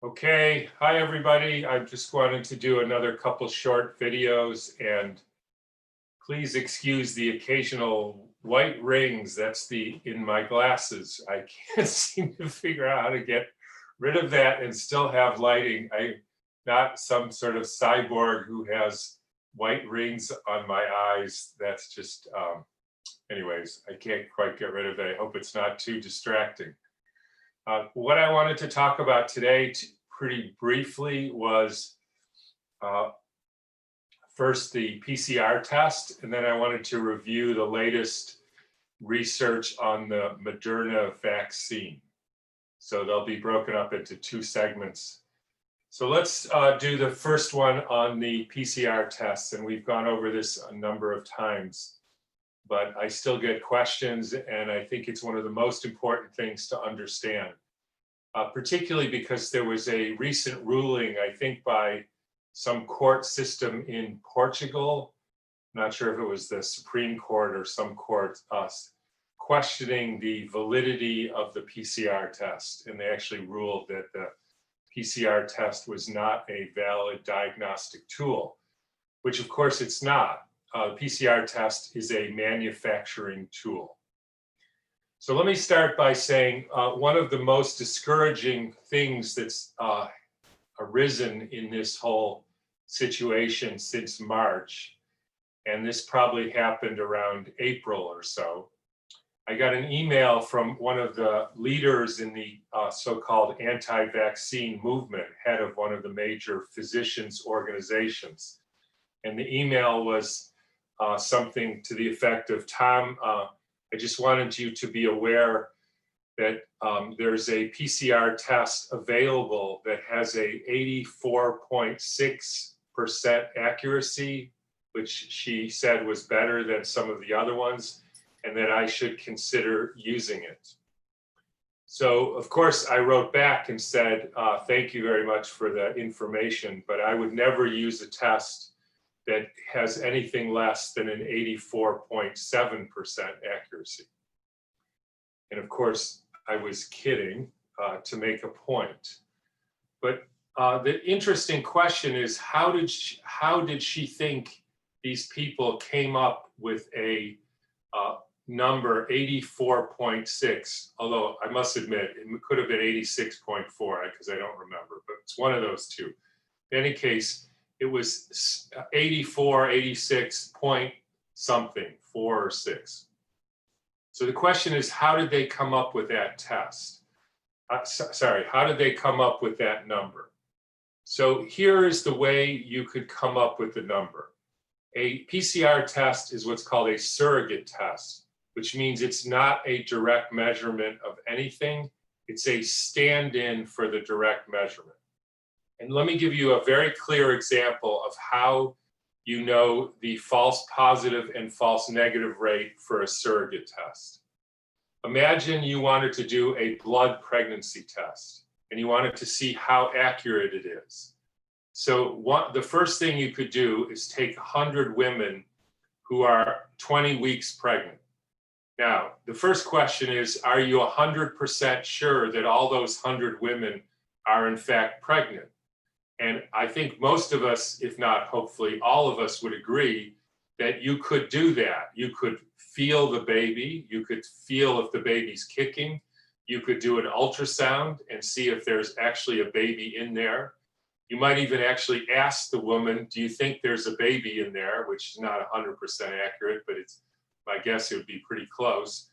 Okay, hi everybody. I just wanted to do another couple short videos, and please excuse the occasional white rings. That's in my glasses. I can't seem to figure out how to get rid of that and still have lighting. I'm not some sort of cyborg who has white rings on my eyes. That's just, anyways, I can't quite get rid of it. I hope it's not too distracting. What I wanted to talk about today pretty briefly was first the PCR test, and then I wanted to review the latest research on the Moderna vaccine. So they'll be broken up into two segments. So let's do the first one on the PCR tests, and we've gone over this a number of times, but I still get questions, and I think it's one of the most important things to understand. Particularly because there was a recent ruling, I think by some court system in Portugal, I'm not sure if it was the Supreme Court or some court, questioning the validity of the PCR test. And they actually ruled that the PCR test was not a valid diagnostic tool, which of course it's not. The PCR test is a manufacturing tool. So let me start by saying one of the most discouraging things that's arisen in this whole situation since March, and this probably happened around April or so. I got an email from one of the leaders in the so-called anti-vaccine movement, head of one of the major physicians' organizations. And the email was something to the effect of, Tom, I just wanted you to be aware that there's a PCR test available that has a 84.6% accuracy, which she said was better than some of the other ones, and that I should consider using it. So, of course, I wrote back and said, thank you very much for the information, but I would never use a test that has anything less than an 84.7% accuracy. And of course, I was kidding to make a point. But the interesting question is, how did she think these people came up with a number 84.6? Although I must admit, it could have been 86.4 because I don't remember, but it's one of those two. In any case, it was 84, 86 point something, 4 or 6. So the question is, how did they come up with that test? How did they come up with that number? So here is the way you could come up with the number. A PCR test is what's called a surrogate test, which means it's not a direct measurement of anything. It's a stand-in for the direct measurement. And let me give you a very clear example of how you know the false positive and false negative rate for a surrogate test. Imagine you wanted to do a blood pregnancy test, and you wanted to see how accurate it is. So the first thing you could do is take 100 women who are 20 weeks pregnant. Now, the first question is, are you 100% sure that all those 100 women are in fact pregnant? And I think most of us, if not hopefully all of us, would agree that you could do that. You could feel the baby. You could feel if the baby's kicking. You could do an ultrasound and see if there's actually a baby in there. You might even actually ask the woman, do you think there's a baby in there? Which is not 100% accurate, but it's, my guess it would be pretty close.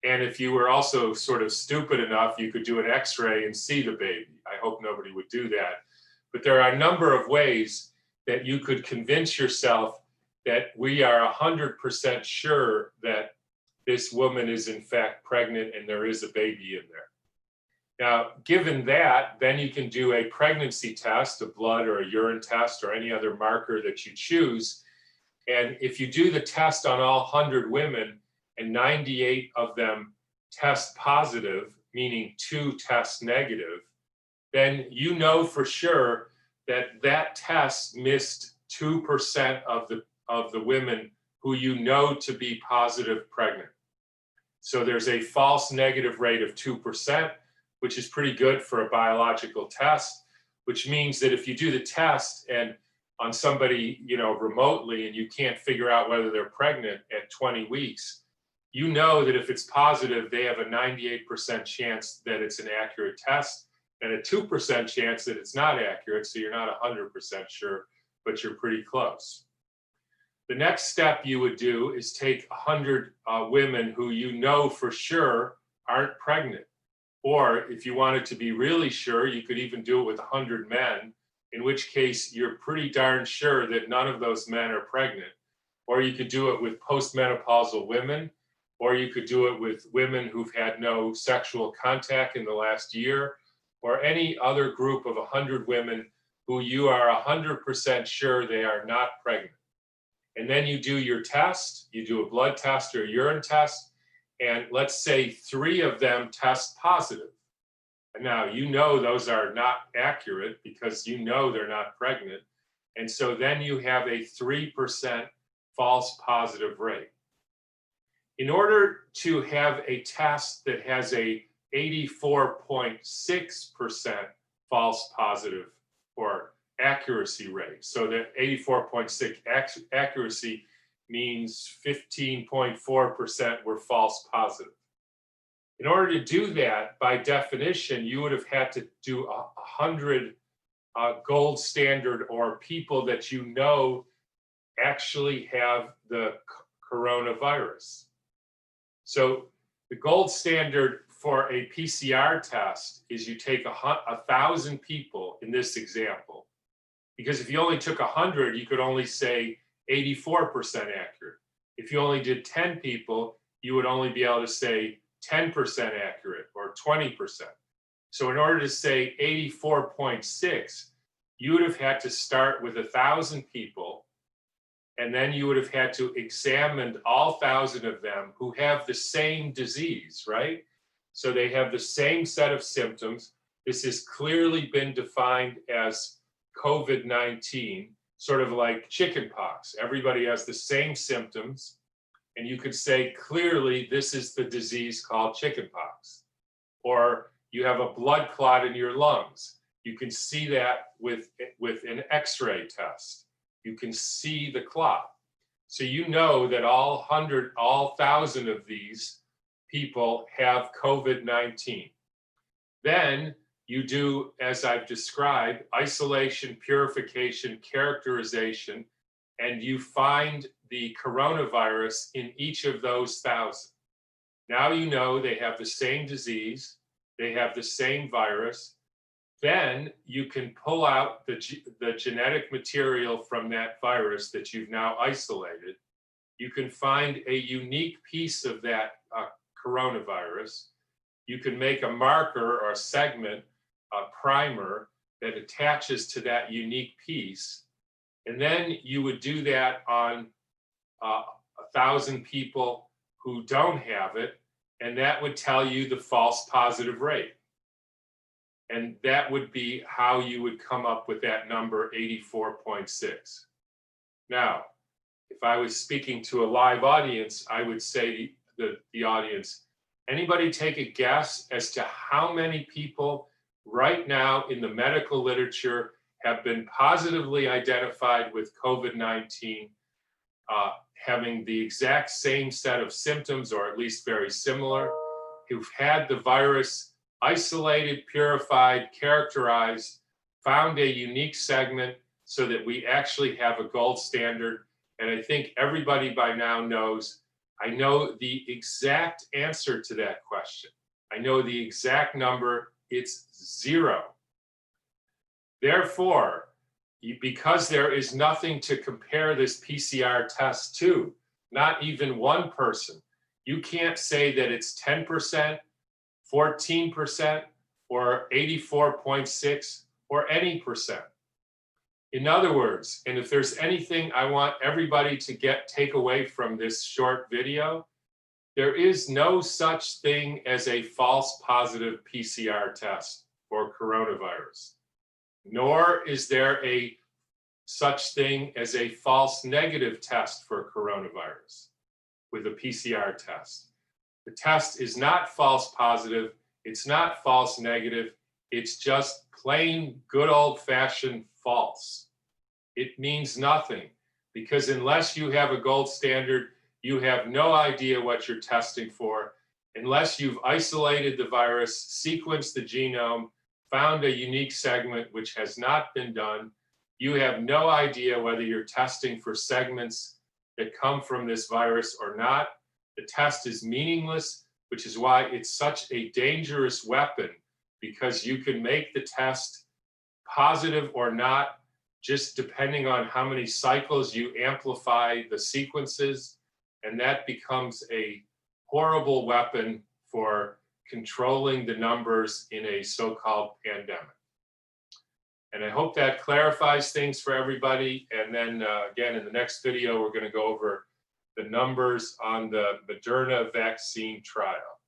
And if you were also sort of stupid enough, you could do an x-ray and see the baby. I hope nobody would do that. But there are a number of ways that you could convince yourself that we are 100% sure that this woman is in fact pregnant and there is a baby in there. Now, given that, then you can do a pregnancy test, a blood or a urine test or any other marker that you choose. And if you do the test on all 100 women and 98 of them test positive, meaning 2 test negative, then you know for sure that that test missed 2% of the women who you know to be positive pregnant. So there's a false negative rate of 2%, which is pretty good for a biological test. which means that if you do the test and on somebody, remotely, and you can't figure out whether they're pregnant at 20 weeks, you know that if it's positive, they have a 98% chance that it's an accurate test and a 2% chance that it's not accurate. So you're not 100% sure, but you're pretty close. The next step you would do is take 100 women who you know for sure aren't pregnant. Or if you wanted to be really sure, you could even do it with 100 men, in which case you're pretty darn sure that none of those men are pregnant. Or you could do it with postmenopausal women, or you could do it with women who've had no sexual contact in the last year, or any other group of 100 women who you are 100% sure they are not pregnant. And then you do your test, you do a blood test or a urine test, and let's say 3 of them test positive. And now you know those are not accurate because you know they're not pregnant. And so then you have a 3% false positive rate. In order to have a test that has a 84.6% false positive or accuracy rate, so that 84.6 accuracy means 15.4% were false positive. In order to do that, by definition, you would have had to do 100 gold standard or people that you know actually have the coronavirus. So the gold standard for a PCR test is you take 1,000 people in this example, because if you only took 100, you could only say 84% accurate. If you only did 10 people, you would only be able to say 10% accurate or 20%. So in order to say 84.6, you would have had to start with 1,000 people, and then you would have had to examine all 1,000 of them who have the same disease, right? So they have the same set of symptoms. This has clearly been defined as COVID-19, sort of like chickenpox. Everybody has the same symptoms, and you could say clearly this is the disease called chickenpox. Or you have a blood clot in your lungs. You can see that with an X-ray test. You can see the clot. So you know that all 1,000 of these people have COVID-19. Then you do, as I've described, isolation, purification, characterization, and you find the coronavirus in each of those 1,000. Now you know they have the same disease, they have the same virus. Then you can pull out the genetic material from that virus that you've now isolated. You can find a unique piece of that coronavirus. You can make a marker or a segment, a primer that attaches to that unique piece. And then you would do that on 1,000 people who don't have it, and that would tell you the false positive rate. And that would be how you would come up with that number 84.6. Now, if I was speaking to a live audience, I would say to the audience, anybody take a guess as to how many people right now in the medical literature have been positively identified with COVID-19, having the exact same set of symptoms, or at least very similar, who've had the virus isolated, purified, characterized, found a unique segment so that we actually have a gold standard. And I think everybody by now knows, I know the exact answer to that question. I know the exact number, it's 0. Therefore, because there is nothing to compare this PCR test to, not even one person, you can't say that it's 10%, 14%, or 84.6, or any percent. In other words, and if there's anything I want everybody to take away from this short video, there is no such thing as a false positive PCR test for coronavirus, nor is there a such thing as a false negative test for coronavirus with a PCR test. The test is not false positive, it's not false negative, it's just plain, good old-fashioned false. It means nothing, because unless you have a gold standard, you have no idea what you're testing for. Unless you've isolated the virus, sequenced the genome, found a unique segment, which has not been done, you have no idea whether you're testing for segments that come from this virus or not. The test is meaningless, which is why it's such a dangerous weapon, because you can make the test positive or not, just depending on how many cycles you amplify the sequences. And that becomes a horrible weapon for controlling the numbers in a so-called pandemic. And I hope that clarifies things for everybody. And then again, in the next video, we're going to go over the numbers on the Moderna vaccine trial.